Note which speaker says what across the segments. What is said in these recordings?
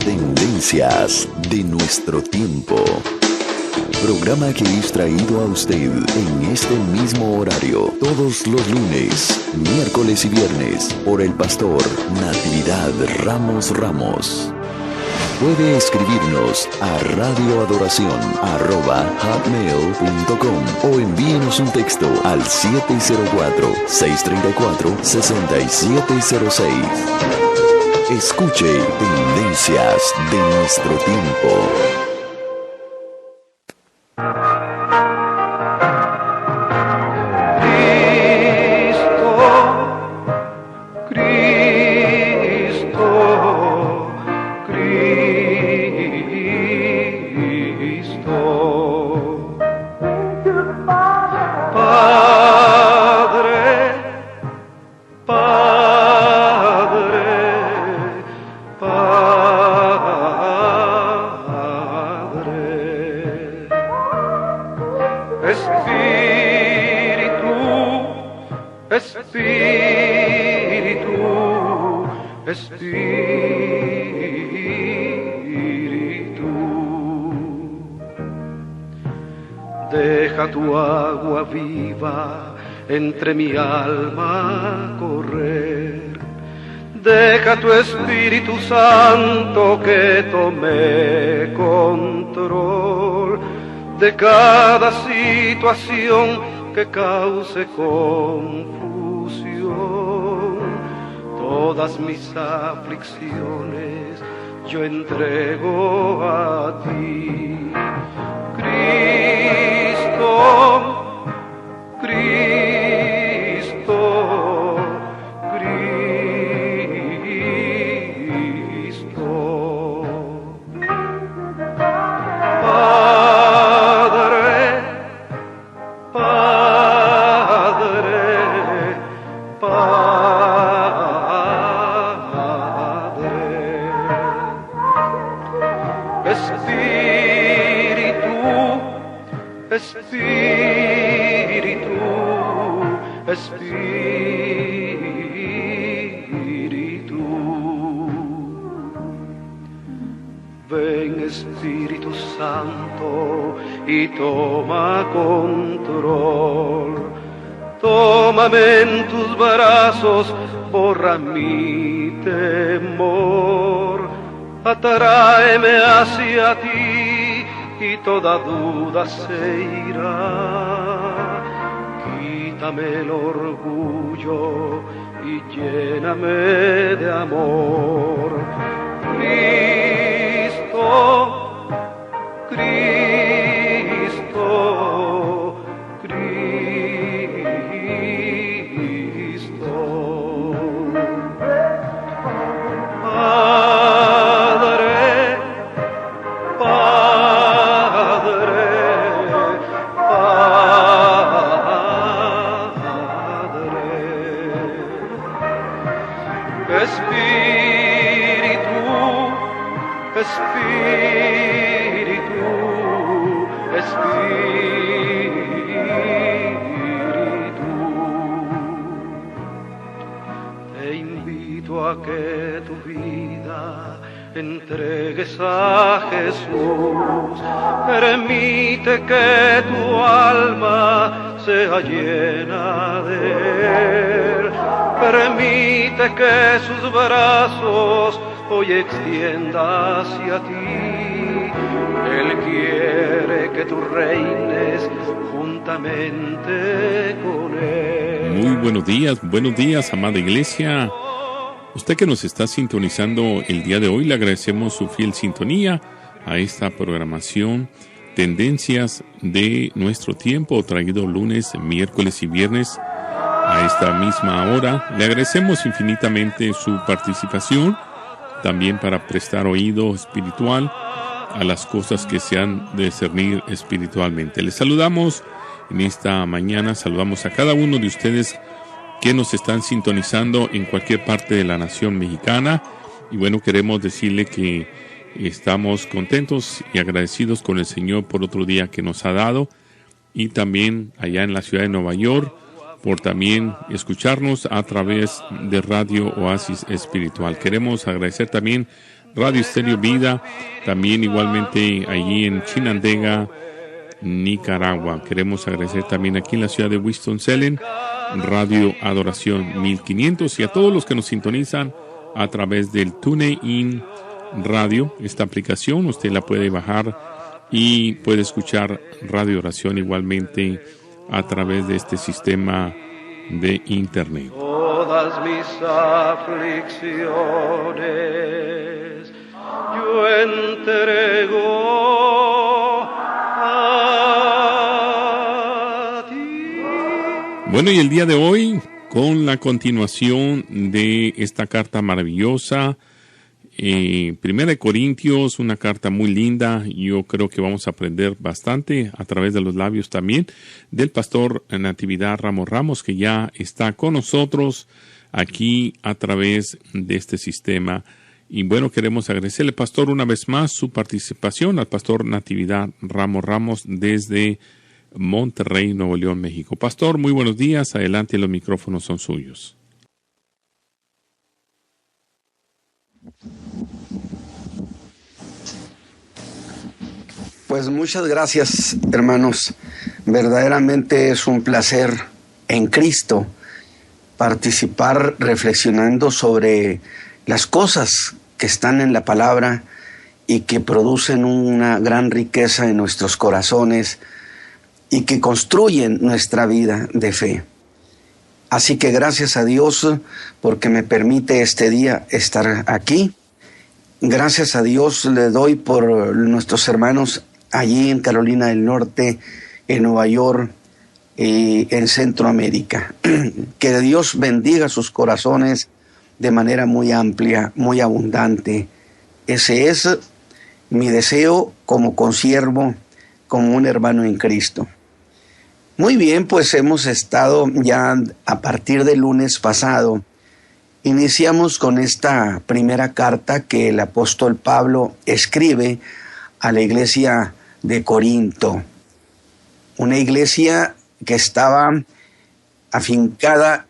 Speaker 1: Tendencias de nuestro tiempo. Programa que es traído a usted en este mismo horario todos los lunes, miércoles y viernes por el pastor Natividad Ramos. Puede escribirnos a radioadoración@hotmail.com o envíenos un texto al 704-634-6706. Escuche Tendencias de nuestro tiempo.
Speaker 2: Deja tu agua viva entre mi alma correr. Deja tu Espíritu Santo que tome control de cada situación que cause confusión. Todas mis aflicciones yo entrego a ti. Cristo, Cristo, Cristo. Padre, Padre, Padre. Espíritu, Espíritu. Ven Espíritu Santo y toma control. Tómame en tus brazos, borra mi temor. Atráeme hacia ti y toda duda se irá. Quítame el orgullo y lléname de amor. Cristo, Cristo, Cristo. Espíritu, Espíritu. Te invito a que tu vida entregues a Jesús. Permite que tu alma sea llena de Él. Permite que sus brazos hoy extienda hacia ti. Él quiere que tú reines juntamente con Él.
Speaker 3: Muy buenos días, amada iglesia. Usted que nos está sintonizando el día de hoy, le agradecemos su fiel sintonía a esta programación Tendencias de nuestro tiempo, traído lunes, miércoles y viernes a esta misma hora. Le agradecemos infinitamente su participación, también para prestar oído espiritual a las cosas que se han de discernir espiritualmente. Les saludamos en esta mañana, saludamos a cada uno de ustedes que nos están sintonizando en cualquier parte de la nación mexicana. Y bueno, queremos decirle que estamos contentos y agradecidos con el Señor por otro día que nos ha dado, y también allá en la ciudad de Nueva York por también escucharnos a través de Radio Oasis Espiritual. Queremos agradecer también Radio Estéreo Vida, también igualmente allí en Chinandega, Nicaragua. Queremos agradecer también aquí en la ciudad de Winston-Salem, Radio Adoración 1500, y a todos los que nos sintonizan a través del TuneIn Radio. Esta aplicación usted la puede bajar y puede escuchar Radio Oración igualmente a través de este sistema de internet.
Speaker 2: Todas mis aflicciones yo entrego a ti.
Speaker 3: Bueno, y el día de hoy, con la continuación de esta carta maravillosa, Primera de Corintios, una carta muy linda. Yo creo que vamos a aprender bastante a través de los labios también del pastor Natividad Ramos, que ya está con nosotros aquí a través de este sistema. Y bueno, queremos agradecerle, pastor, una vez más su participación, al pastor Natividad Ramos desde Monterrey, Nuevo León, México. Pastor, muy buenos días. Adelante, los micrófonos son suyos.
Speaker 4: Pues muchas gracias, hermanos. Verdaderamente es un placer en Cristo participar reflexionando sobre las cosas que están en la palabra y que producen una gran riqueza en nuestros corazones y que construyen nuestra vida de fe. Así que gracias a Dios porque me permite este día estar aquí. Gracias a Dios le doy por nuestros hermanos allí en Carolina del Norte, en Nueva York y en Centroamérica. Que Dios bendiga sus corazones de manera muy amplia, muy abundante. Ese es mi deseo como consiervo, como un hermano en Cristo. Muy bien, pues hemos estado ya a partir del lunes pasado. Iniciamos con esta primera carta que el apóstol Pablo escribe a la iglesia de Corinto, una iglesia que estaba afincada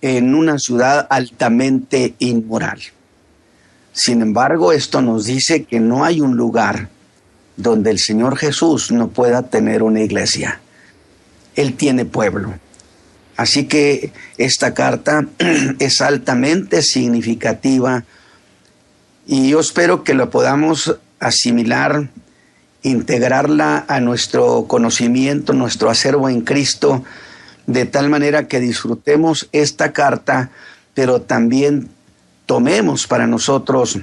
Speaker 4: en una ciudad altamente inmoral. Sin embargo, esto nos dice que no hay un lugar donde el Señor Jesús no pueda tener una iglesia. Él tiene pueblo. Así que esta carta es altamente significativa y yo espero que lo podamos asimilar, integrarla a nuestro conocimiento, nuestro acervo en Cristo, de tal manera que disfrutemos esta carta, pero también tomemos para nosotros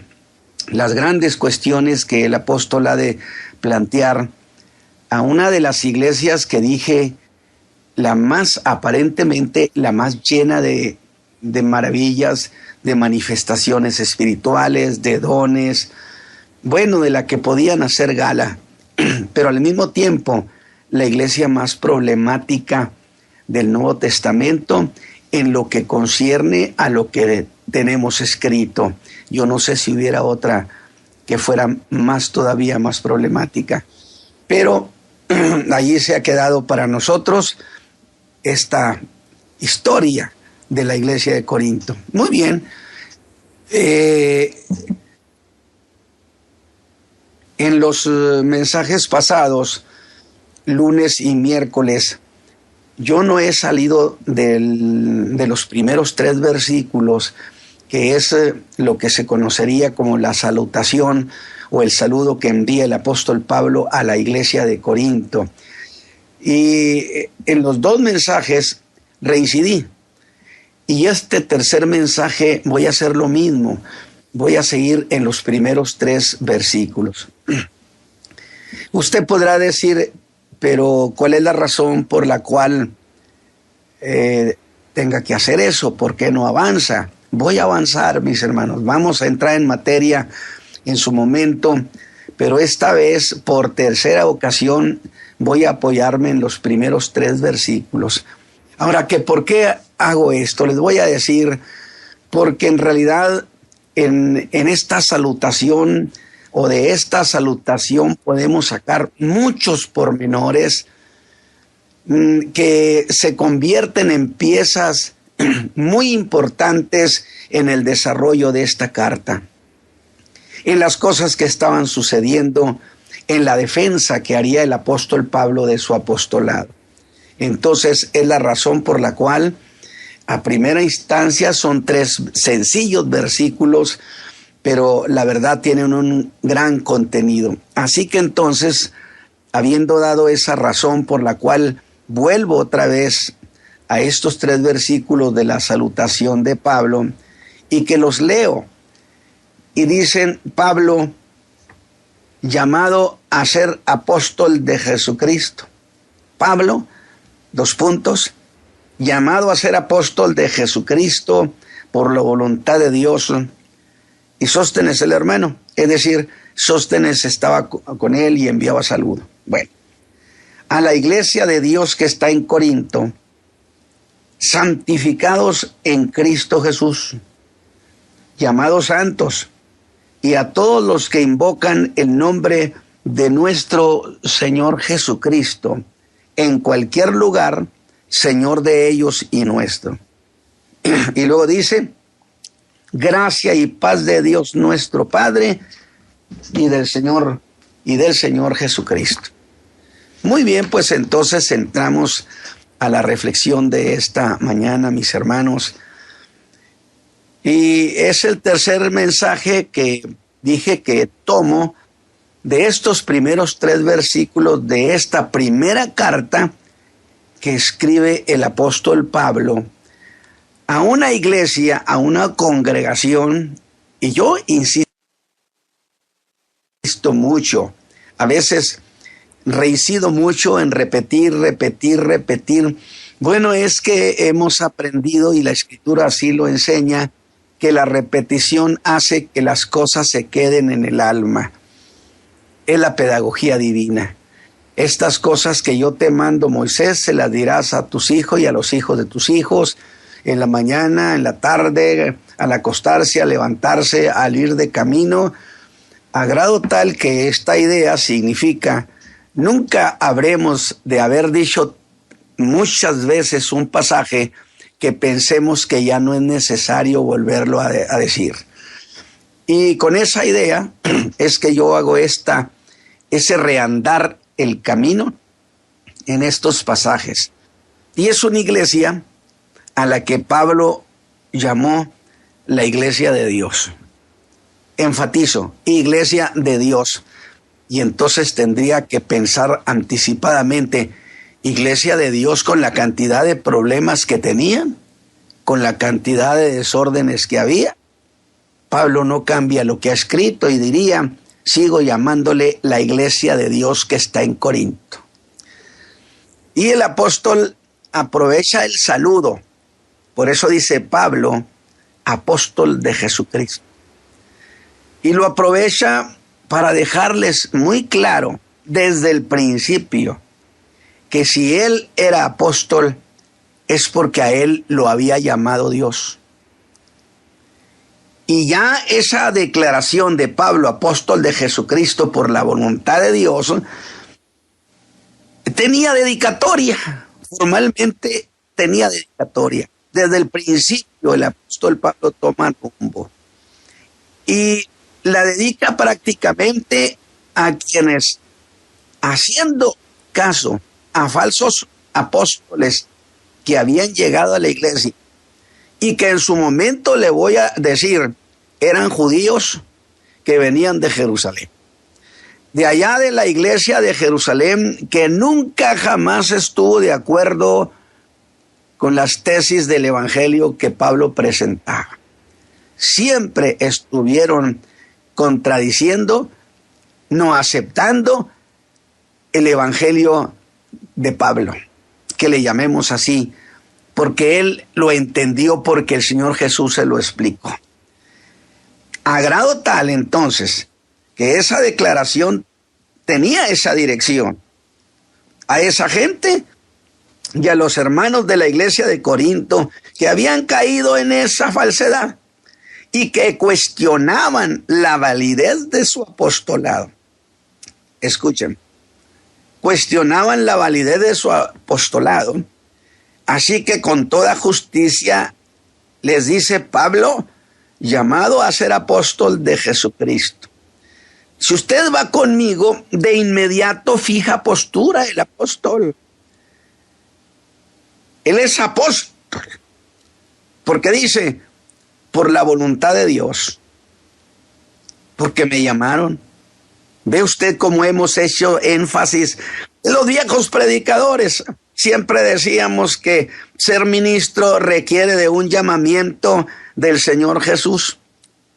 Speaker 4: las grandes cuestiones que el apóstol ha de plantear a una de las iglesias que dije, aparentemente la más llena de maravillas, de manifestaciones espirituales, de dones, bueno, de la que podían hacer gala, pero al mismo tiempo la iglesia más problemática del Nuevo Testamento en lo que concierne a lo que tenemos escrito. Yo no sé si hubiera otra que fuera todavía más problemática, pero allí se ha quedado para nosotros esta historia de la iglesia de Corinto. Muy bien. En los mensajes pasados, lunes y miércoles, yo no he salido de los primeros 3 versículos, que es lo que se conocería como la salutación o el saludo que envía el apóstol Pablo a la iglesia de Corinto. Y en los 2 mensajes reincidí. Y este tercer mensaje voy a hacer lo mismo. Voy a seguir en los primeros 3 versículos. Usted podrá decir, pero ¿cuál es la razón por la cual tenga que hacer eso? ¿Por qué no avanza? Voy a avanzar, mis hermanos. Vamos a entrar en materia en su momento, pero esta vez, por tercera ocasión, voy a apoyarme en los primeros 3 versículos. Ahora, ¿por qué hago esto? Les voy a decir, porque en realidad en esta salutación o de esta salutación podemos sacar muchos pormenores que se convierten en piezas muy importantes en el desarrollo de esta carta. en las cosas que estaban sucediendo, en la defensa que haría el apóstol Pablo de su apostolado. Entonces es la razón por la cual a primera instancia son 3 sencillos versículos, pero la verdad tienen un gran contenido. Así que entonces, habiendo dado esa razón por la cual vuelvo otra vez a estos 3 versículos de la salutación de Pablo y que los leo, y dicen: Pablo, llamado a ser apóstol de Jesucristo. Pablo, llamado a ser apóstol de Jesucristo por la voluntad de Dios. Y Sóstenes, el hermano, es decir, Sóstenes estaba con él y enviaba saludo. Bueno, a la iglesia de Dios que está en Corinto, santificados en Cristo Jesús, llamados santos, y a todos los que invocan el nombre de nuestro Señor Jesucristo, en cualquier lugar, Señor de ellos y nuestro. Y luego dice: gracia y paz de Dios nuestro Padre y del Señor Jesucristo. Muy bien, pues entonces entramos a la reflexión de esta mañana, mis hermanos. Y es el tercer mensaje que dije que tomo de estos primeros 3 versículos de esta primera carta que escribe el apóstol Pablo a una iglesia, a una congregación. Y yo insisto mucho, a veces reincido mucho en repetir. Bueno, es que hemos aprendido, y la Escritura así lo enseña, que la repetición hace que las cosas se queden en el alma. Es la pedagogía divina. Estas cosas que yo te mando, Moisés, se las dirás a tus hijos y a los hijos de tus hijos, en la mañana, en la tarde, al acostarse, al levantarse, al ir de camino, a grado tal que esta idea significa: nunca habremos de haber dicho muchas veces un pasaje que pensemos que ya no es necesario volverlo a decir. Y con esa idea es que yo hago ese reandar el camino en estos pasajes. Y es una iglesia a la que Pablo llamó la iglesia de Dios. Enfatizo, iglesia de Dios. Y entonces tendría que pensar anticipadamente: iglesia de Dios con la cantidad de problemas que tenían, con la cantidad de desórdenes que había. Pablo no cambia lo que ha escrito y diría: sigo llamándole la iglesia de Dios que está en Corinto. Y el apóstol aprovecha el saludo. Por eso dice Pablo, apóstol de Jesucristo. Y lo aprovecha para dejarles muy claro desde el principio que si él era apóstol es porque a él lo había llamado Dios. Y ya esa declaración de Pablo, apóstol de Jesucristo por la voluntad de Dios, tenía dedicatoria, formalmente tenía dedicatoria. Desde el principio el apóstol Pablo toma rumbo y la dedica prácticamente a quienes, haciendo caso a falsos apóstoles que habían llegado a la iglesia y que en su momento, le voy a decir, eran judíos que venían de Jerusalén. De allá de la iglesia de Jerusalén, que nunca jamás estuvo de acuerdo con las tesis del evangelio que Pablo presentaba. Siempre estuvieron contradiciendo, no aceptando el evangelio de Pablo, que le llamemos así, porque él lo entendió, porque el Señor Jesús se lo explicó. A grado tal, entonces, que esa declaración tenía esa dirección a esa gente y a los hermanos de la iglesia de Corinto que habían caído en esa falsedad y que cuestionaban la validez de su apostolado. Escuchen, cuestionaban la validez de su apostolado. Así que con toda justicia les dice Pablo, llamado a ser apóstol de Jesucristo. Si usted va conmigo, de inmediato fija postura el apóstol. Él es apóstol, porque dice, por la voluntad de Dios, porque me llamaron. Ve usted cómo hemos hecho énfasis. Los viejos predicadores siempre decíamos que ser ministro requiere de un llamamiento del Señor Jesús.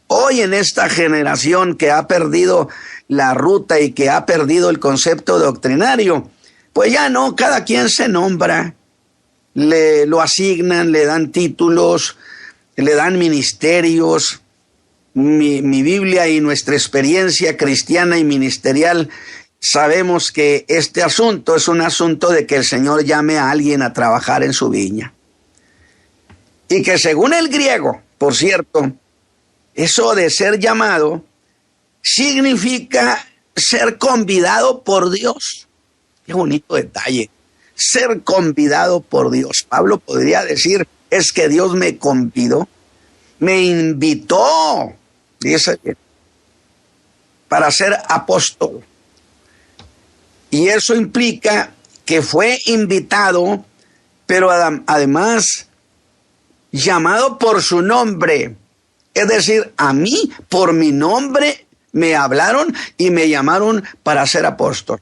Speaker 4: Hoy en esta generación que ha perdido la ruta y que ha perdido el concepto doctrinario, pues ya no, cada quien se nombra, lo asignan, le dan títulos, le dan ministerios. Mi Biblia y nuestra experiencia cristiana y ministerial sabemos que este asunto es un asunto de que el Señor llame a alguien a trabajar en su viña. Y que según el griego, por cierto, eso de ser llamado significa ser convidado por Dios. Qué bonito detalle. Ser convidado por Dios. Pablo podría decir, es que Dios me convidó, me invitó, dice, para ser apóstol. Y eso implica que fue invitado, pero además llamado por su nombre. Es decir, a mí, por mi nombre, me hablaron y me llamaron para ser apóstol.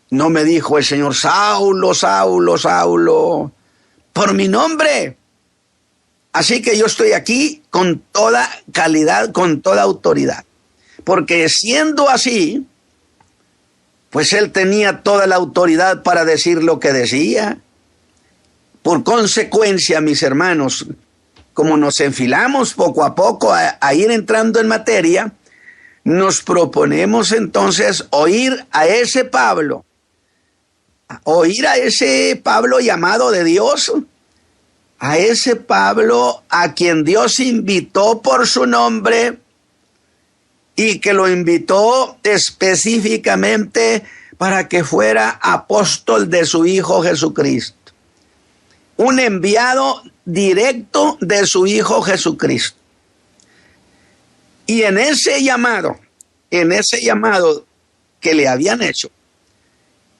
Speaker 4: No me dijo el Señor, Saulo, Saulo, Saulo, por mi nombre. Así que yo estoy aquí con toda calidad, con toda autoridad. Porque siendo así, pues él tenía toda la autoridad para decir lo que decía. Por consecuencia, mis hermanos, como nos enfilamos poco a poco a ir entrando en materia, nos proponemos entonces oír a ese Pablo llamado de Dios, a ese Pablo a quien Dios invitó por su nombre y que lo invitó específicamente para que fuera apóstol de su Hijo Jesucristo. Un enviado directo de su Hijo Jesucristo. Y en ese llamado que le habían hecho,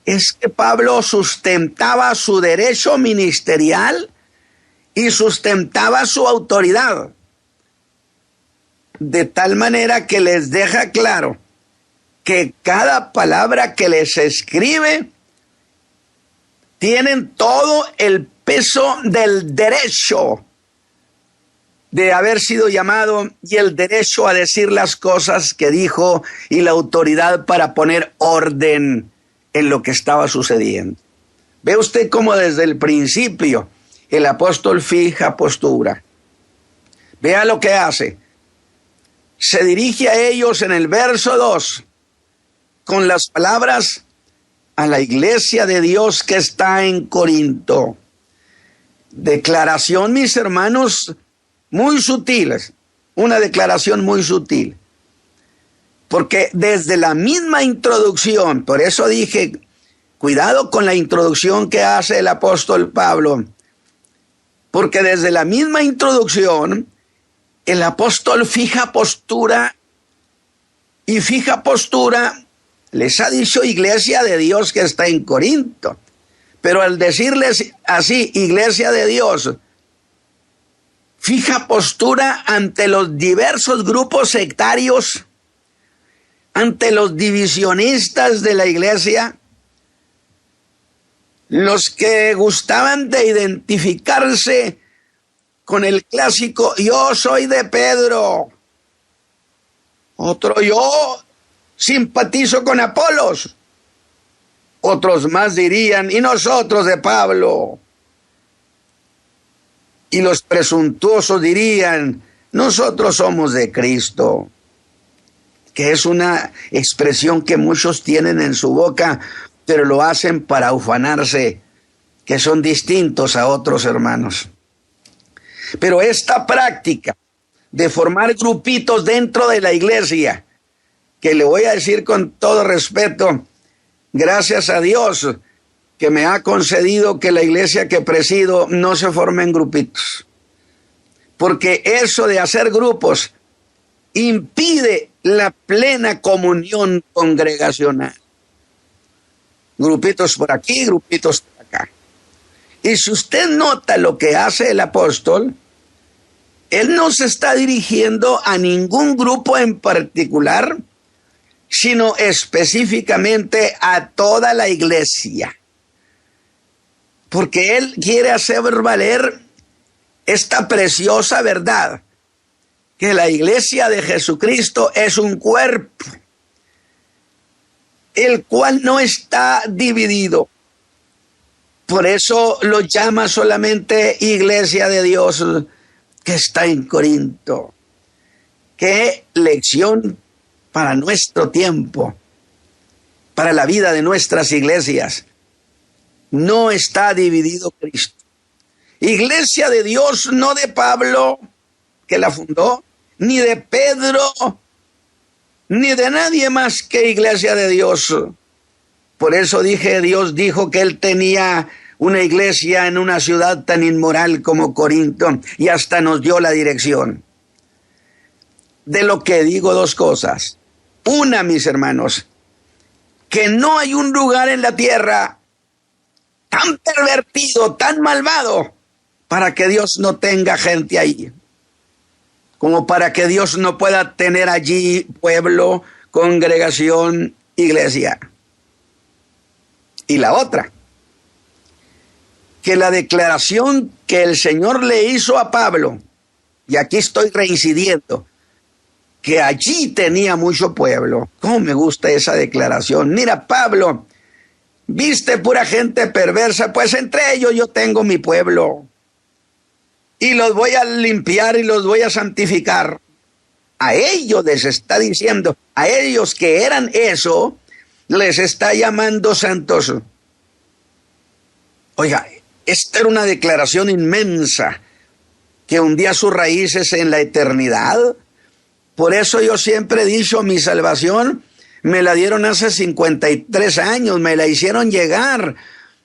Speaker 4: es que Pablo sustentaba su derecho ministerial y sustentaba su autoridad. De tal manera que les deja claro que cada palabra que les escribe tienen todo el peso del derecho de haber sido llamado y el derecho a decir las cosas que dijo y la autoridad para poner orden en lo que estaba sucediendo. Ve usted cómo desde el principio el apóstol fija postura. Vea lo que hace. Se dirige a ellos en el verso 2 con las palabras a la iglesia de Dios que está en Corinto. Declaración, mis hermanos, muy sutiles. Una declaración muy sutil. Porque desde la misma introducción, por eso dije, cuidado con la introducción que hace el apóstol Pablo, porque desde la misma introducción, el apóstol fija postura, y fija postura, les ha dicho iglesia de Dios que está en Corinto, pero al decirles así, iglesia de Dios, fija postura ante los diversos grupos sectarios, ante los divisionistas de la iglesia, los que gustaban de identificarse con el clásico, yo soy de Pedro, otro yo simpatizo con Apolos, otros más dirían, y nosotros de Pablo, y los presuntuosos dirían, nosotros somos de Cristo, que es una expresión que muchos tienen en su boca, pero lo hacen para ufanarse, que son distintos a otros hermanos. Pero esta práctica de formar grupitos dentro de la iglesia, que le voy a decir con todo respeto, gracias a Dios que me ha concedido que la iglesia que presido no se forme en grupitos. Porque eso de hacer grupos impide la plena comunión congregacional. Grupitos por aquí, grupitos por acá. Y si usted nota lo que hace el apóstol, él no se está dirigiendo a ningún grupo en particular, sino específicamente a toda la iglesia. Porque él quiere hacer valer esta preciosa verdad, que la iglesia de Jesucristo es un cuerpo, el cual no está dividido. Por eso lo llama solamente iglesia de Dios que está en Corinto. Qué lección para nuestro tiempo, para la vida de nuestras iglesias. No está dividido Cristo. Iglesia de Dios, no de Pablo, que la fundó, ni de Pedro, ni de nadie más que iglesia de Dios. Por eso dije, Dios dijo que él tenía una iglesia en una ciudad tan inmoral como Corinto, y hasta nos dio la dirección. De lo que digo, dos cosas. Una, mis hermanos, que no hay un lugar en la tierra tan pervertido, tan malvado, para que Dios no tenga gente ahí, como para que Dios no pueda tener allí pueblo, congregación, iglesia. Y la otra, que la declaración que el Señor le hizo a Pablo, y aquí estoy reincidiendo, que allí tenía mucho pueblo. ¿Cómo me gusta esa declaración? Mira, Pablo, viste pura gente perversa, pues entre ellos yo tengo mi pueblo. Y los voy a limpiar y los voy a santificar. A ellos les está diciendo, a ellos que eran eso, les está llamando santos. Oiga, esta era una declaración inmensa que hundía sus raíces en la eternidad. Por eso yo siempre he dicho, mi salvación me la dieron hace 53 años, me la hicieron llegar,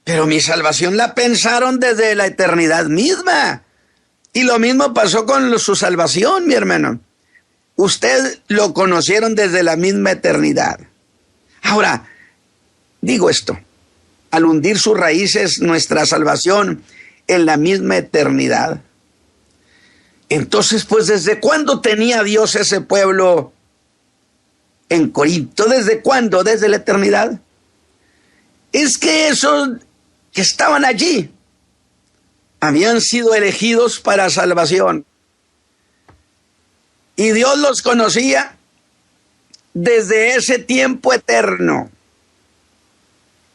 Speaker 4: pero mi salvación la pensaron desde la eternidad misma. Y lo mismo pasó con su salvación, mi hermano. Usted lo conocieron desde la misma eternidad. Ahora, digo esto, al hundir sus raíces nuestra salvación en la misma eternidad. Entonces, pues, ¿desde cuándo tenía Dios ese pueblo en Corinto? ¿Desde cuándo? ¿Desde la eternidad? Es que esos que estaban allí habían sido elegidos para salvación. Y Dios los conocía desde ese tiempo eterno.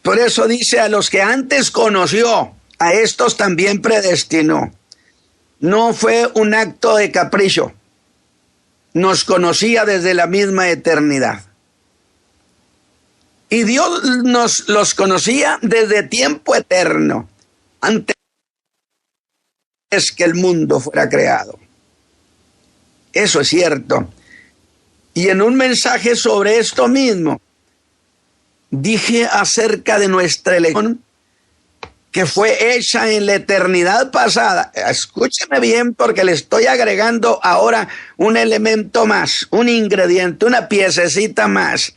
Speaker 4: Por eso dice, a los que antes conoció, a estos también predestinó. No fue un acto de capricho. Nos conocía desde la misma eternidad. Y Dios los conocía desde tiempo eterno, antes que el mundo fuera creado. Eso es cierto. Y en un mensaje sobre esto mismo, dije acerca de nuestra elección, que fue hecha en la eternidad pasada. Escúcheme bien, porque le estoy agregando ahora un elemento más, un ingrediente, una piececita más.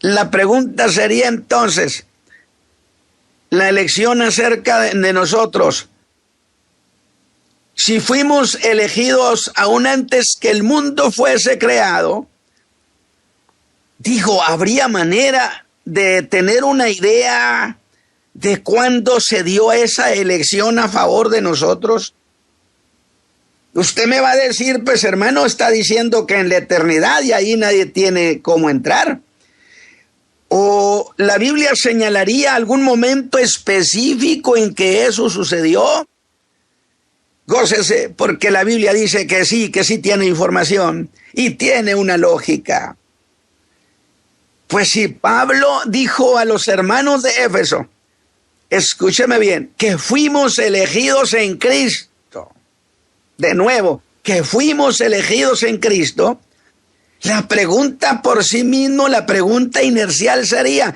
Speaker 4: La pregunta sería entonces, la elección acerca de nosotros, si fuimos elegidos aún antes que el mundo fuese creado, digo, ¿habría manera de tener una idea de cuándo se dio esa elección a favor de nosotros? Usted me va a decir, pues hermano, está diciendo que en la eternidad y ahí nadie tiene cómo entrar. ¿O la Biblia señalaría algún momento específico en que eso sucedió? Gócese, porque la Biblia dice que sí tiene información y tiene una lógica. Pues si Pablo dijo a los hermanos de Éfeso, escúcheme bien, que fuimos elegidos en Cristo, de nuevo, que fuimos elegidos en Cristo, la pregunta por sí mismo, la pregunta inercial sería,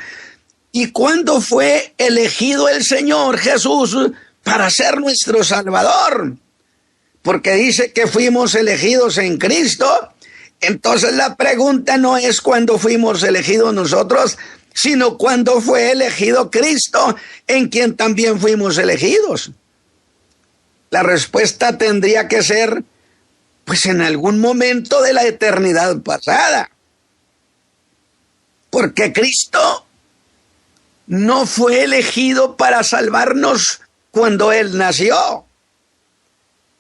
Speaker 4: ¿y cuándo fue elegido el Señor Jesús para ser nuestro Salvador? porque dice que fuimos elegidos en Cristo. Entonces la pregunta no es cuándo fuimos elegidos nosotros, sino cuándo fue elegido Cristo, en quien también fuimos elegidos. La respuesta tendría que ser, pues en algún momento de la eternidad pasada. Porque Cristo no fue elegido para salvarnos cuando Él nació,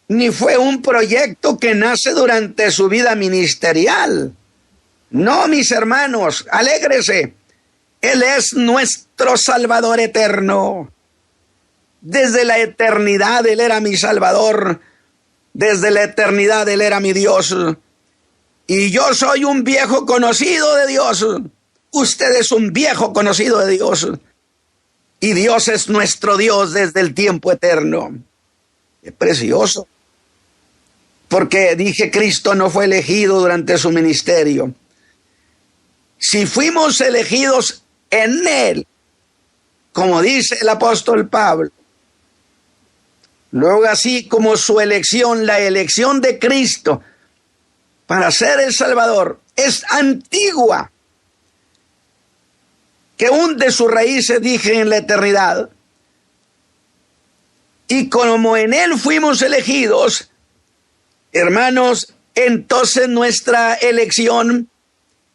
Speaker 4: ni fue un proyecto que nace durante su vida ministerial. No, mis hermanos, alégrese. Él es nuestro Salvador eterno. Desde la eternidad Él era mi Salvador. Desde la eternidad Él era mi Dios. Y yo soy un viejo conocido de Dios. Usted es un viejo conocido de Dios. Y Dios es nuestro Dios desde el tiempo eterno. Es precioso. Porque dije, Cristo no fue elegido durante su ministerio. Si fuimos elegidos en Él, como dice el apóstol Pablo, luego así como su elección, la elección de Cristo para ser el Salvador, es antigua, que hunde sus raíces, dije, en la eternidad. Y como en Él fuimos elegidos, hermanos, entonces nuestra elección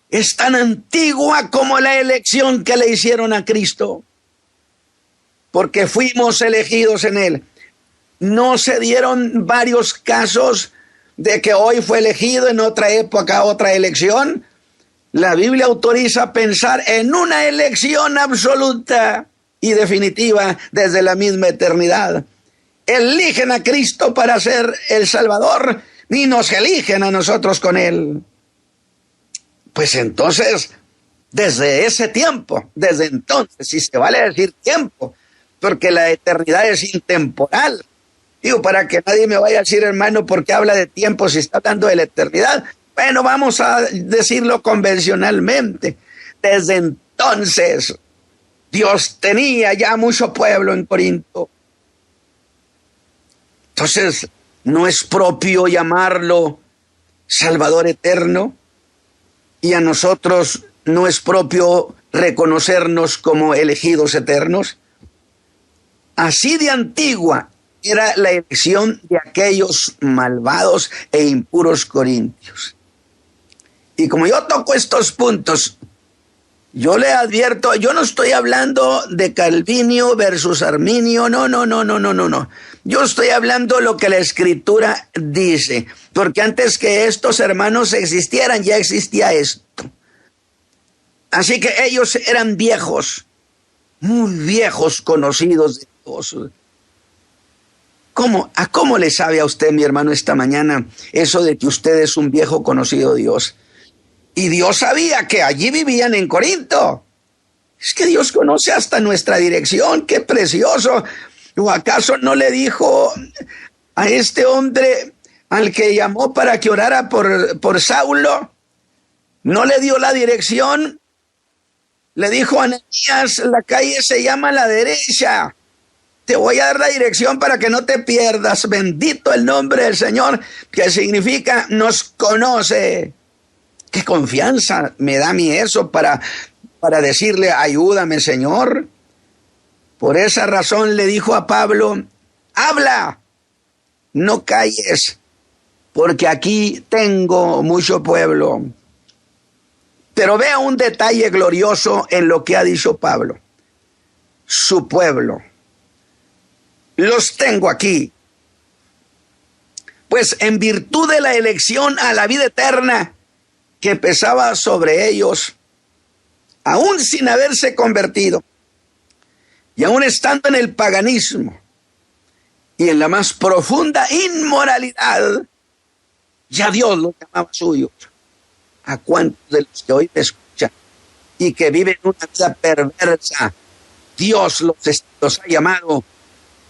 Speaker 4: es tan antigua como la elección que le hicieron a Cristo, porque fuimos elegidos en Él. No se dieron varios casos de que hoy fue elegido, en otra época otra elección. La Biblia autoriza pensar en una elección absoluta y definitiva desde la misma eternidad. Eligen a Cristo para ser el Salvador y nos eligen a nosotros con Él. Pues entonces, desde ese tiempo, desde entonces, si se vale decir tiempo, porque la eternidad es intemporal. Digo, para que nadie me vaya a decir, hermano, ¿por qué habla de tiempo si está hablando de la eternidad? Bueno, vamos a decirlo convencionalmente. Desde entonces, Dios tenía ya mucho pueblo en Corinto. Entonces, no es propio llamarlo Salvador eterno, y a nosotros no es propio reconocernos como elegidos eternos. Así de antigua era la elección de aquellos malvados e impuros corintios. Y como yo toco estos puntos, yo le advierto, yo no estoy hablando de Calvinio versus Arminio, no. Yo estoy hablando lo que la Escritura dice, porque antes que estos hermanos existieran, ya existía esto. Así que ellos eran viejos, muy viejos conocidos de Dios. ¿A cómo le sabe a usted, mi hermano, esta mañana eso de que usted es un viejo conocido de Dios? Y Dios sabía que allí vivían en Corinto. Es que Dios conoce hasta nuestra dirección. ¡Qué precioso! ¿O acaso no le dijo a este hombre al que llamó para que orara por Saulo? ¿No le dio la dirección? Le dijo a Ananías, la calle se llama La Derecha. Te voy a dar la dirección para que no te pierdas. Bendito el nombre del Señor, que significa nos conoce. Qué confianza me da a mí eso para decirle, ayúdame, Señor. Por esa razón le dijo a Pablo, habla, no calles, porque aquí tengo mucho pueblo. Pero vea un detalle glorioso en lo que ha dicho Pablo. Su pueblo. Los tengo aquí. Pues en virtud de la elección a la vida eterna que pesaba sobre ellos, aún sin haberse convertido, y aún estando en el paganismo y en la más profunda inmoralidad, ya Dios los llamaba suyos. ¿A cuántos de los que hoy me escuchan y que viven una vida perversa, Dios los ha llamado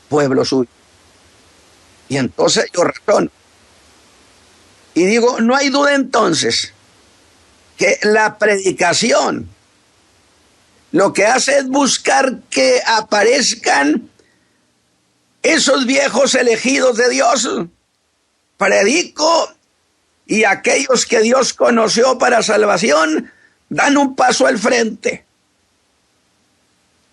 Speaker 4: pueblo suyo? Y entonces yo razono y digo, no hay duda entonces que la predicación lo que hace es buscar que aparezcan esos viejos elegidos de Dios predico y aquellos que Dios conoció para salvación dan un paso al frente.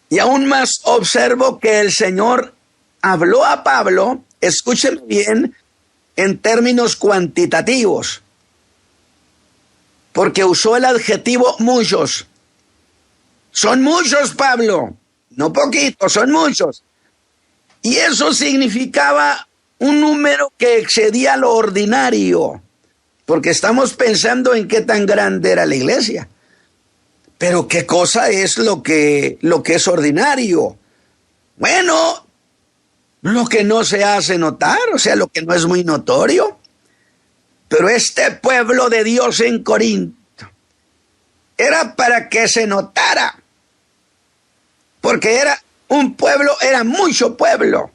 Speaker 4: Y aún más observo que el Señor habló a Pablo, escúcheme bien, en términos cuantitativos, porque usó el adjetivo muchos. Son muchos, Pablo, no poquitos, son muchos. Y eso significaba un número que excedía lo ordinario, porque estamos pensando en qué tan grande era la iglesia. Pero ¿qué cosa es lo que es ordinario? Bueno, lo que no se hace notar, o sea, lo que no es muy notorio. Pero este pueblo de Dios en Corinto era para que se notara, porque era un pueblo, era mucho pueblo.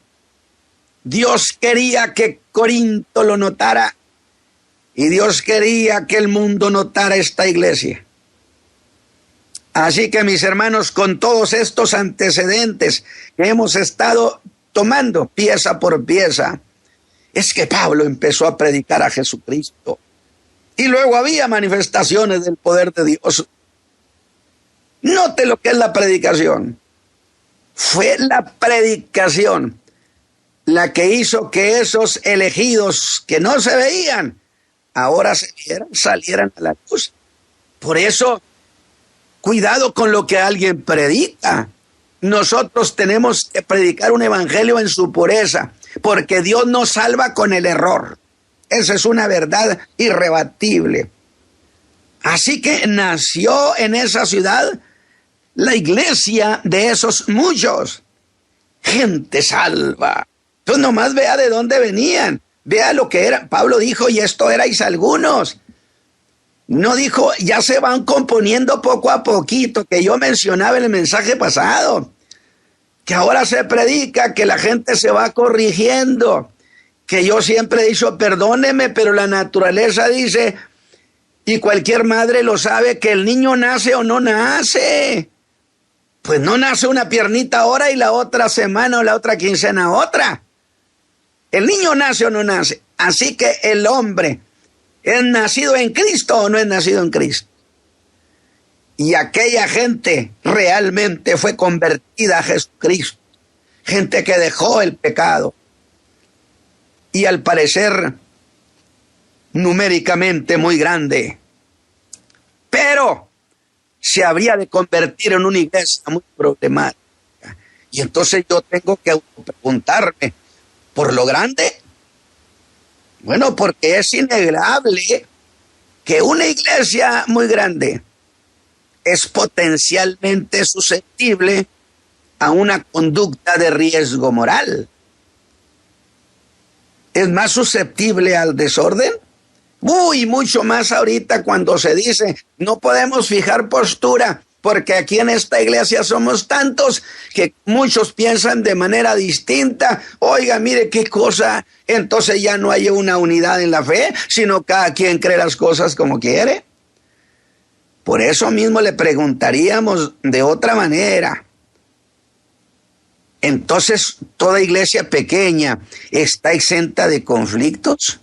Speaker 4: Dios quería que Corinto lo notara y Dios quería que el mundo notara esta iglesia. Así que, mis hermanos, con todos estos antecedentes que hemos estado tomando pieza por pieza, es que Pablo empezó a predicar a Jesucristo. Y luego había manifestaciones del poder de Dios. Note lo que es la predicación. Fue la predicación la que hizo que esos elegidos que no se veían, ahora salieran a la luz. Por eso, cuidado con lo que alguien predica. Nosotros tenemos que predicar un evangelio en su pureza, porque Dios nos salva con el error. Esa es una verdad irrebatible. Así que nació en esa ciudad la iglesia de esos muchos. Gente salva. Entonces nomás vea de dónde venían. Vea lo que era. Pablo dijo, y esto erais algunos. No dijo, ya se van componiendo poco a poquito, que yo mencionaba en el mensaje pasado, que ahora se predica, que la gente se va corrigiendo, que yo siempre he dicho, perdóneme, pero la naturaleza dice, y cualquier madre lo sabe, que el niño nace o no nace. Pues no nace una piernita ahora y la otra semana o la otra quincena otra. El niño nace o no nace. Así que el hombre, ¿es nacido en Cristo o no es nacido en Cristo? Y aquella gente realmente fue convertida a Jesucristo. Gente que dejó el pecado. Y al parecer, numéricamente muy grande. Pero se habría de convertir en una iglesia muy problemática. Y entonces yo tengo que preguntarme, ¿por lo grande? Bueno, porque es innegable que una iglesia muy grande es potencialmente susceptible a una conducta de riesgo moral. Es más susceptible al desorden. Mucho más ahorita cuando se dice, no podemos fijar postura, porque aquí en esta iglesia somos tantos que muchos piensan de manera distinta. Oiga, mire qué cosa, entonces ya no hay una unidad en la fe, sino cada quien cree las cosas como quiere. Por eso mismo le preguntaríamos de otra manera. Entonces, ¿toda iglesia pequeña está exenta de conflictos?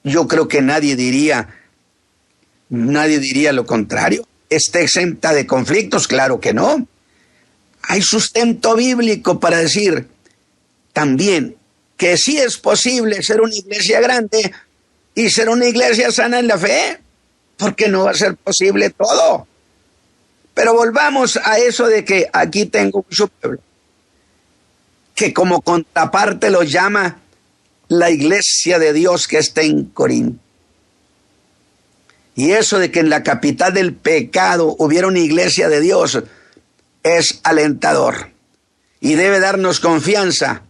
Speaker 4: Yo creo que nadie diría lo contrario. ¿Está exenta de conflictos? Claro que no. Hay sustento bíblico para decir también que sí es posible ser una iglesia grande y ser una iglesia sana en la fe, porque no va a ser posible todo. Pero volvamos a eso de que aquí tengo mucho pueblo, que como contraparte lo llama la iglesia de Dios que está en Corinto. Y eso de que en la capital del pecado hubiera una iglesia de Dios es alentador y debe darnos confianza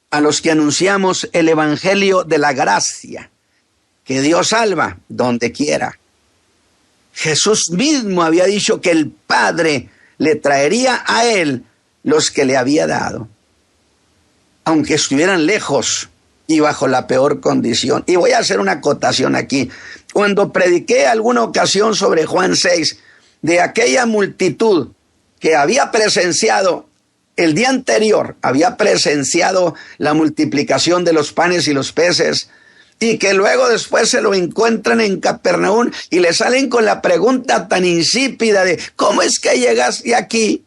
Speaker 4: a los que anunciamos el evangelio de la gracia, que Dios salva donde quiera. Jesús mismo había dicho que el Padre le traería a él los que le había dado, aunque estuvieran lejos y bajo la peor condición. Y voy a hacer una acotación aquí. Cuando prediqué alguna ocasión sobre Juan 6, de aquella multitud que había presenciado el día anterior había presenciado la multiplicación de los panes y los peces, y que luego después se lo encuentran en Capernaum y le salen con la pregunta tan insípida de ¿cómo es que llegaste aquí?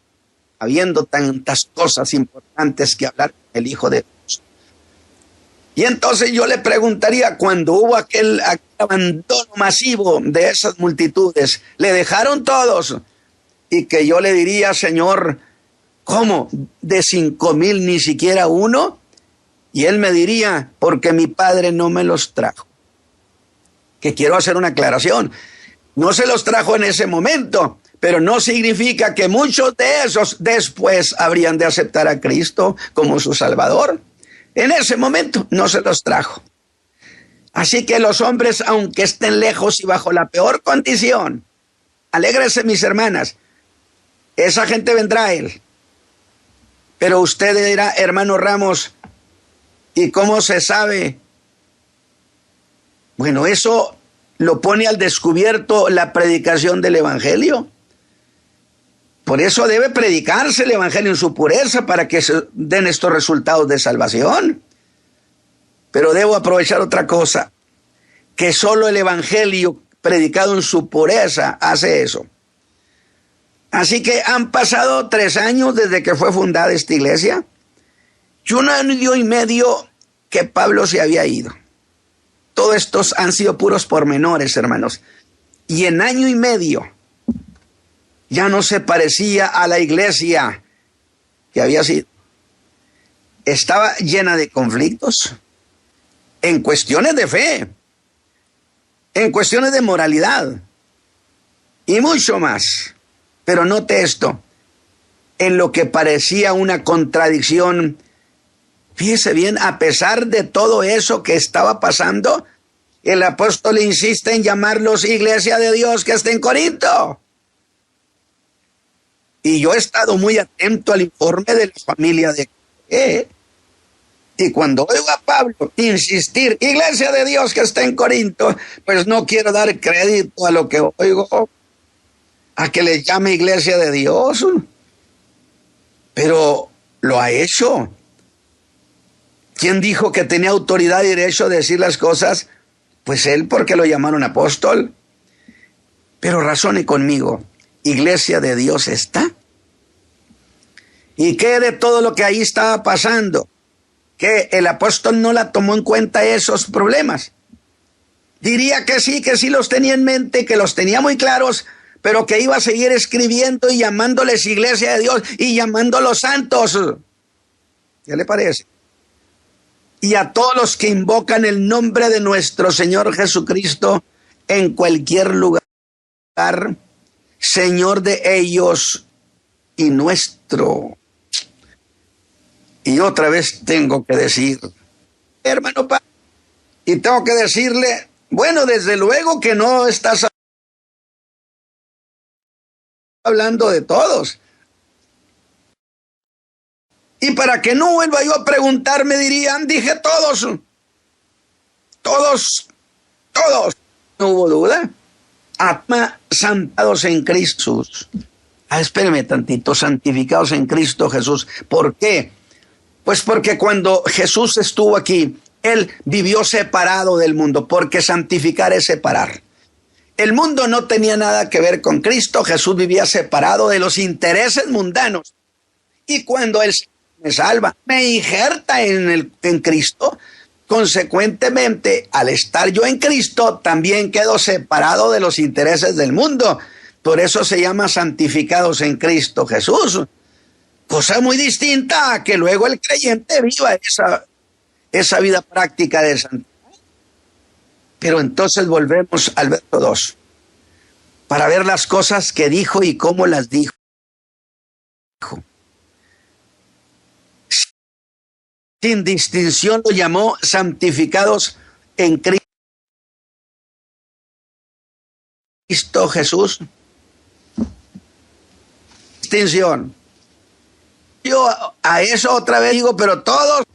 Speaker 4: Habiendo tantas cosas importantes que hablar con el Hijo de Dios. Y entonces yo le preguntaría, cuando hubo aquel abandono masivo de esas multitudes, le dejaron todos, y que yo le diría, Señor, ¿cómo? ¿De 5,000 ni siquiera uno? Y él me diría, porque mi padre no me los trajo. Que quiero hacer una aclaración. No se los trajo en ese momento, pero no significa que muchos de esos después habrían de aceptar a Cristo como su Salvador. En ese momento no se los trajo. Así que los hombres, aunque estén lejos y bajo la peor condición, alégrense, mis hermanas, esa gente vendrá a él. Pero usted dirá, hermano Ramos, ¿y cómo se sabe? Bueno, eso lo pone al descubierto la predicación del Evangelio. Por eso debe predicarse el Evangelio en su pureza para que se den estos resultados de salvación. Pero debo aprovechar otra cosa, que solo el Evangelio predicado en su pureza hace eso. Así que han pasado 3 años desde que fue fundada esta iglesia, y 1 año y medio que Pablo se había ido. Todos estos han sido puros pormenores, hermanos. Y en 1 año y medio ya no se parecía a la iglesia que había sido. Estaba llena de conflictos en cuestiones de fe, en cuestiones de moralidad y mucho más. Pero note esto, en lo que parecía una contradicción, fíjese bien, a pesar de todo eso que estaba pasando, el apóstol insiste en llamarlos Iglesia de Dios que está en Corinto. Y yo he estado muy atento al informe de la familia de y cuando oigo a Pablo insistir, Iglesia de Dios que está en Corinto, pues no quiero dar crédito a lo que oigo, a que les llame Iglesia de Dios. Pero lo ha hecho. ¿Quién dijo que tenía autoridad y derecho a decir las cosas? Pues él, porque lo llamaron apóstol. Pero razone conmigo, Iglesia de Dios está. ¿Y qué de todo lo que ahí estaba pasando? Que el apóstol no la tomó en cuenta esos problemas. Diría que sí los tenía en mente, que los tenía muy claros, pero que iba a seguir escribiendo y llamándoles Iglesia de Dios y llamándolos santos. ¿Qué le parece? Y a todos los que invocan el nombre de nuestro Señor Jesucristo en cualquier lugar, Señor de ellos y nuestro. Y otra vez tengo que decir, hermano Pablo, y tengo que decirle, bueno, desde luego que no estás hablando de todos. Y para que no vuelva yo a preguntar, me dirían, dije todos, no hubo duda. Santificados en Cristo. Espéreme tantito, santificados en Cristo Jesús. ¿Por qué? Pues porque cuando Jesús estuvo aquí, Él vivió separado del mundo, porque santificar es separar. El mundo no tenía nada que ver con Cristo, Jesús vivía separado de los intereses mundanos. Y cuando Él me salva, me injerta en Cristo, consecuentemente, al estar yo en Cristo, también quedo separado de los intereses del mundo. Por eso se llama santificados en Cristo Jesús. Cosa muy distinta a que luego el creyente viva esa vida práctica de santidad. Pero entonces volvemos al verso 2, para ver las cosas que dijo y cómo las dijo. Sin distinción lo llamó santificados en Cristo Jesús. Distinción. Yo a eso otra vez digo, pero todos,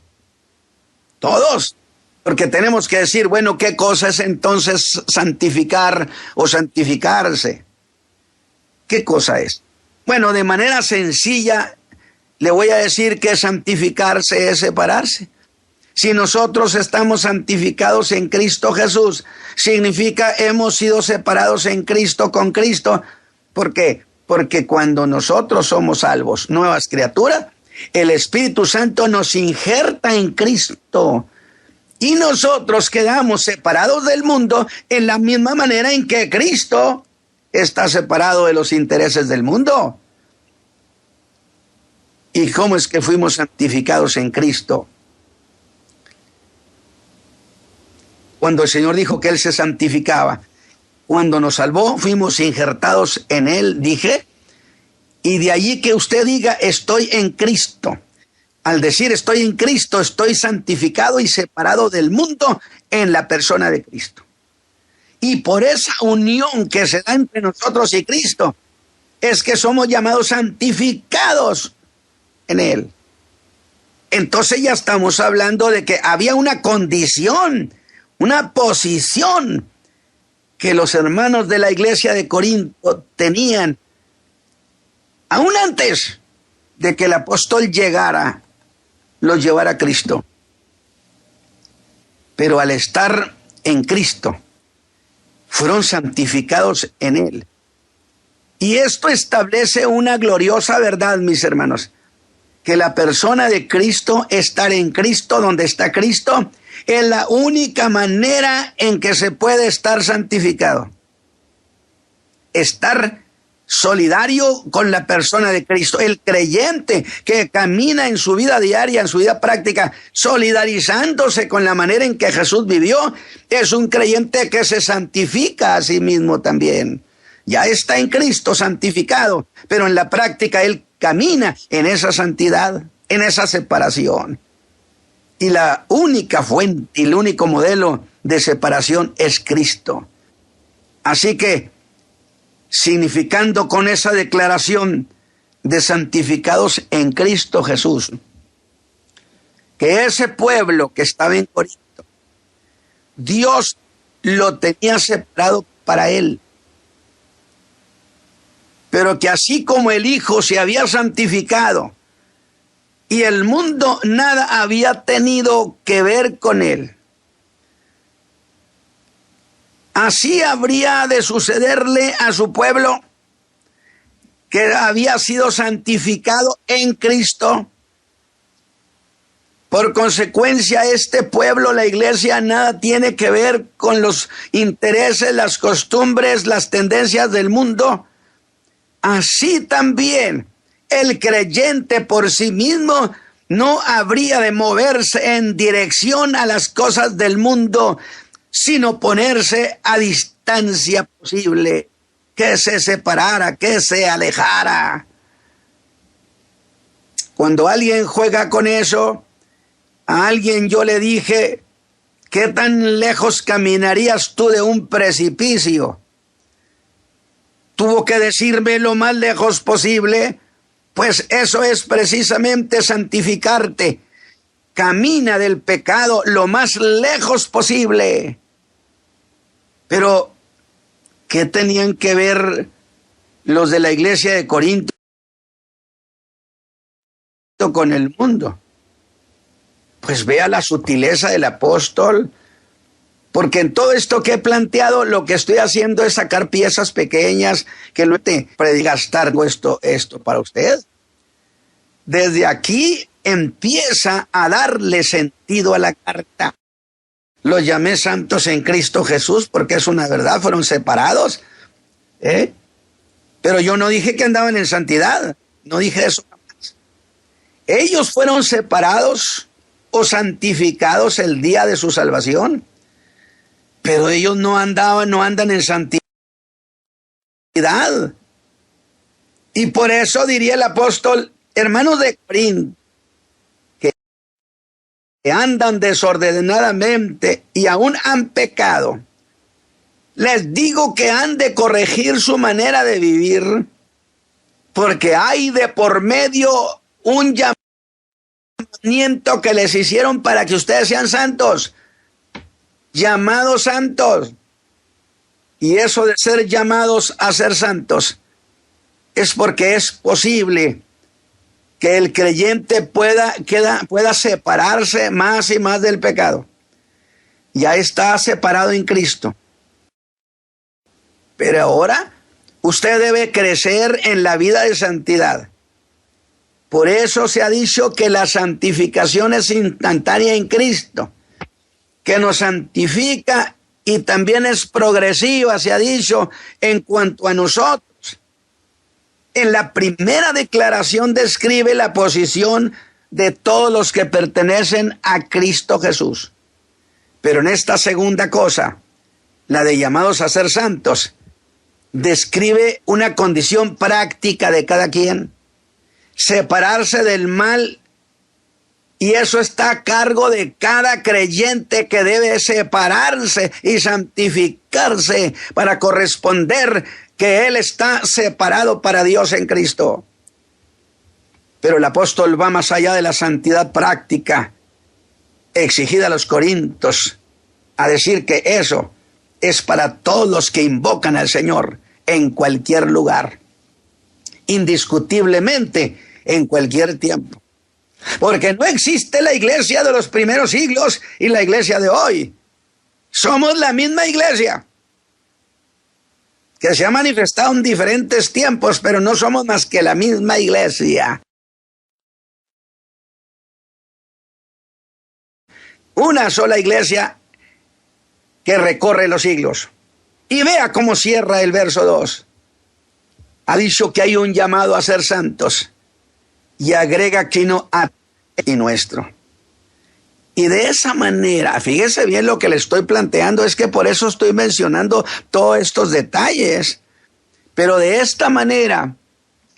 Speaker 4: porque tenemos que decir, bueno, ¿qué cosa es entonces santificar o santificarse? ¿Qué cosa es? Bueno, de manera sencilla, le voy a decir que santificarse es separarse. Si nosotros estamos santificados en Cristo Jesús, significa hemos sido separados en Cristo con Cristo. ¿Por qué? Porque cuando nosotros somos salvos, nuevas criaturas, el Espíritu Santo nos injerta en Cristo. Y nosotros quedamos separados del mundo en la misma manera en que Cristo está separado de los intereses del mundo. ¿Y cómo es que fuimos santificados en Cristo? Cuando el Señor dijo que Él se santificaba, cuando nos salvó, fuimos injertados en Él, dije, y de allí que usted diga, estoy en Cristo. Al decir estoy en Cristo, estoy santificado y separado del mundo en la persona de Cristo. Y por esa unión que se da entre nosotros y Cristo, es que somos llamados santificados en Él. Entonces ya estamos hablando de que había una condición, una posición que los hermanos de la iglesia de Corinto tenían, aún antes de que el apóstol llegara, los llevara a Cristo. Pero al estar en Cristo, fueron santificados en Él. Y esto establece una gloriosa verdad, mis hermanos, que la persona de Cristo, estar en Cristo, donde está Cristo, es la única manera en que se puede estar santificado. Estar solidario con la persona de Cristo. El creyente que camina en su vida diaria, en su vida práctica, solidarizándose con la manera en que Jesús vivió, es un creyente que se santifica a sí mismo también. Ya está en Cristo santificado, pero en la práctica él camina en esa santidad, en esa separación. Y la única fuente y el único modelo de separación es Cristo. Así que, significando con esa declaración de santificados en Cristo Jesús, que ese pueblo que estaba en Corinto, Dios lo tenía separado para Él. Pero que así como el Hijo se había santificado y el mundo nada había tenido que ver con Él, así habría de sucederle a su pueblo que había sido santificado en Cristo. Por consecuencia, este pueblo, la iglesia, nada tiene que ver con los intereses, las costumbres, las tendencias del mundo. Así también el creyente por sí mismo no habría de moverse en dirección a las cosas del mundo, sino ponerse a distancia posible, que se separara, que se alejara. Cuando alguien juega con eso, a alguien yo le dije, ¿qué tan lejos caminarías tú de un precipicio? Tuvo que decirme lo más lejos posible, pues eso es precisamente santificarte. Camina del pecado lo más lejos posible. Pero, ¿qué tenían que ver los de la iglesia de Corinto con el mundo? Pues vea la sutileza del apóstol, porque en todo esto que he planteado, lo que estoy haciendo es sacar piezas pequeñas que no te predigastar esto para usted. Desde aquí empieza a darle sentido a la carta. Los llamé santos en Cristo Jesús porque es una verdad, fueron separados. Pero yo no dije que andaban en santidad, no dije eso jamás. Ellos fueron separados o santificados el día de su salvación, pero ellos no andan en santidad. Y por eso diría el apóstol, hermanos de Corinto, que andan desordenadamente y aún han pecado, les digo que han de corregir su manera de vivir, porque hay de por medio un llamamiento que les hicieron para que ustedes sean santos, llamados santos. Y eso de ser llamados a ser santos es porque es posible que el creyente pueda separarse más y más del pecado. Ya está separado en Cristo. Pero ahora usted debe crecer en la vida de santidad. Por eso se ha dicho que la santificación es instantánea en Cristo, que nos santifica y también es progresiva, se ha dicho, en cuanto a nosotros. En la primera declaración describe la posición de todos los que pertenecen a Cristo Jesús. Pero en esta segunda cosa, la de llamados a ser santos, describe una condición práctica de cada quien. Separarse del mal, y eso está a cargo de cada creyente que debe separarse y santificarse para corresponder que él está separado para Dios en Cristo. Pero el apóstol va más allá de la santidad práctica exigida a los corintios, a decir que eso es para todos los que invocan al Señor en cualquier lugar, indiscutiblemente en cualquier tiempo. Porque no existe la iglesia de los primeros siglos y la iglesia de hoy. Somos la misma iglesia, que se ha manifestado en diferentes tiempos, pero no somos más que la misma iglesia. Una sola iglesia que recorre los siglos. Y vea cómo cierra el verso 2. Ha dicho que hay un llamado a ser santos. Y agrega que no a y nuestro. Y de esa manera, fíjese bien lo que le estoy planteando, es que por eso estoy mencionando todos estos detalles. Pero de esta manera,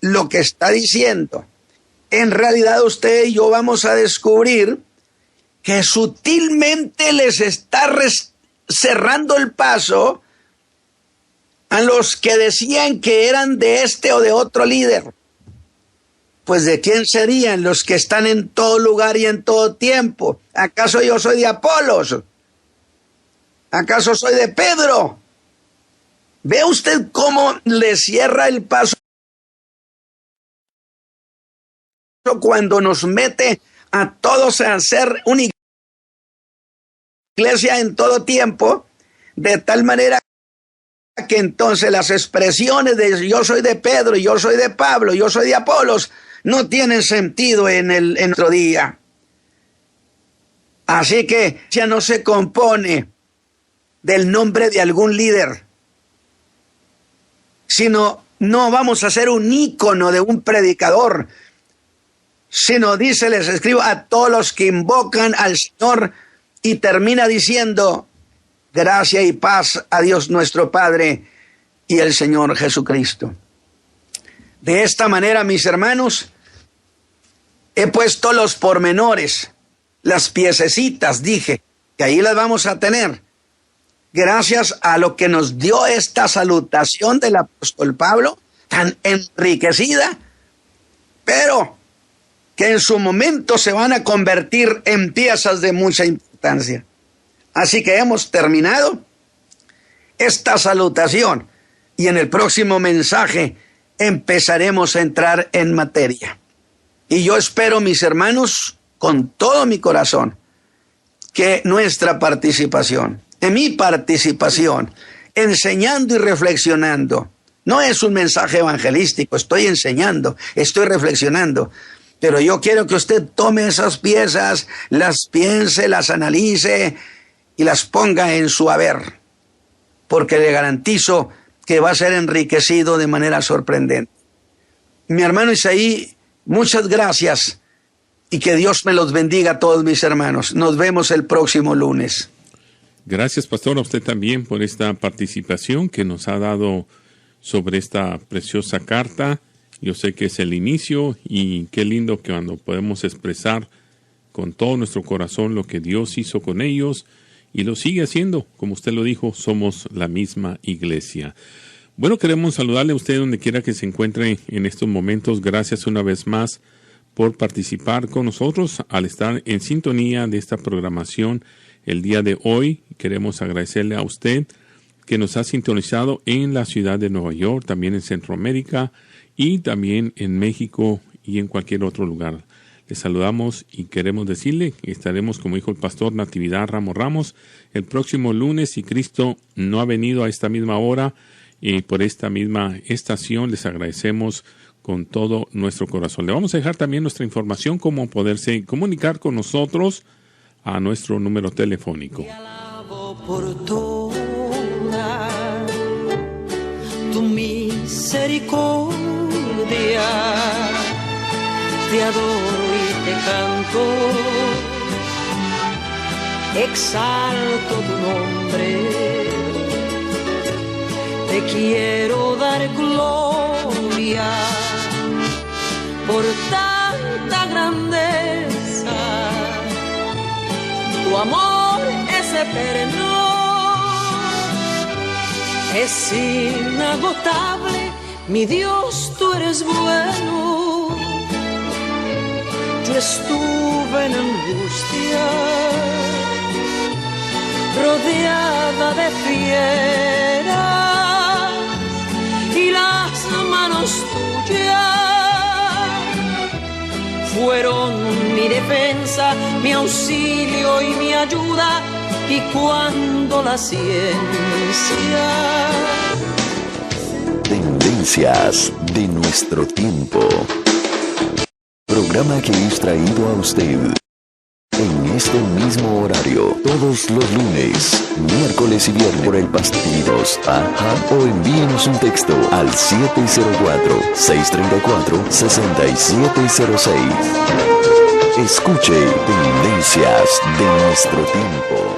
Speaker 4: lo que está diciendo, en realidad usted y yo vamos a descubrir que sutilmente les está cerrando el paso a los que decían que eran de este o de otro líder. Pues ¿de quién serían los que están en todo lugar y en todo tiempo? ¿Acaso yo soy de Apolos? ¿Acaso soy de Pedro? ¿Ve usted cómo le cierra el paso cuando nos mete a todos a hacer una iglesia en todo tiempo? De tal manera que entonces las expresiones de yo soy de Pedro, yo soy de Pablo, yo soy de Apolos, no tienen sentido en nuestro día. Así que ya no se compone del nombre de algún líder, sino no vamos a ser un ícono de un predicador, sino dice, les escribo a todos los que invocan al Señor, y termina diciendo, gracia y paz a Dios nuestro Padre y el Señor Jesucristo. De esta manera, mis hermanos, he puesto los pormenores, las piececitas, dije, que ahí las vamos a tener, gracias a lo que nos dio esta salutación del apóstol Pablo, tan enriquecida, pero que en su momento se van a convertir en piezas de mucha importancia. Así que hemos terminado esta salutación y en el próximo mensaje empezaremos a entrar en materia. Y yo espero, mis hermanos, con todo mi corazón, que nuestra participación, mi participación, enseñando y reflexionando, no es un mensaje evangelístico, estoy enseñando, estoy reflexionando, pero yo quiero que usted tome esas piezas, las piense, las analice y las ponga en su haber, porque le garantizo que va a ser enriquecido de manera sorprendente. Mi hermano Isaí, muchas gracias y que Dios me los bendiga a todos mis hermanos. Nos vemos el próximo lunes.
Speaker 3: Gracias, pastor, a usted también por esta participación que nos ha dado sobre esta preciosa carta. Yo sé que es el inicio y qué lindo que cuando podemos expresar con todo nuestro corazón lo que Dios hizo con ellos y lo sigue haciendo. Como usted lo dijo, somos la misma iglesia. Bueno, queremos saludarle a usted donde quiera que se encuentre en estos momentos. Gracias una vez más por participar con nosotros al estar en sintonía de esta programación el día de hoy. Queremos agradecerle a usted que nos ha sintonizado en la ciudad de Nueva York, también en Centroamérica y también en México y en cualquier otro lugar. Les saludamos y queremos decirle que estaremos, como dijo el pastor Natividad Ramos, el próximo lunes, si Cristo no ha venido a esta misma hora y por esta misma estación. Les agradecemos con todo nuestro corazón. Le vamos a dejar también nuestra información, cómo poderse comunicar con nosotros a nuestro número telefónico.
Speaker 5: Te alabo por toda tu misericordia, te adoro y te canto, exalto tu nombre, te quiero dar gloria por tanta grandeza, tu amor es eterno, es inagotable, mi Dios, tú eres bueno. Yo estuve en angustia, rodeada de fieras, y las manos tuyas fueron mi defensa, mi auxilio y mi ayuda. Y cuando la ciencia...
Speaker 1: Tendencias de nuestro tiempo. Programa que es traído a usted en este mismo horario, todos los lunes, miércoles y viernes, por el Pastidos. O envíenos un texto al 704-634-6706. Escuche Tendencias de nuestro tiempo.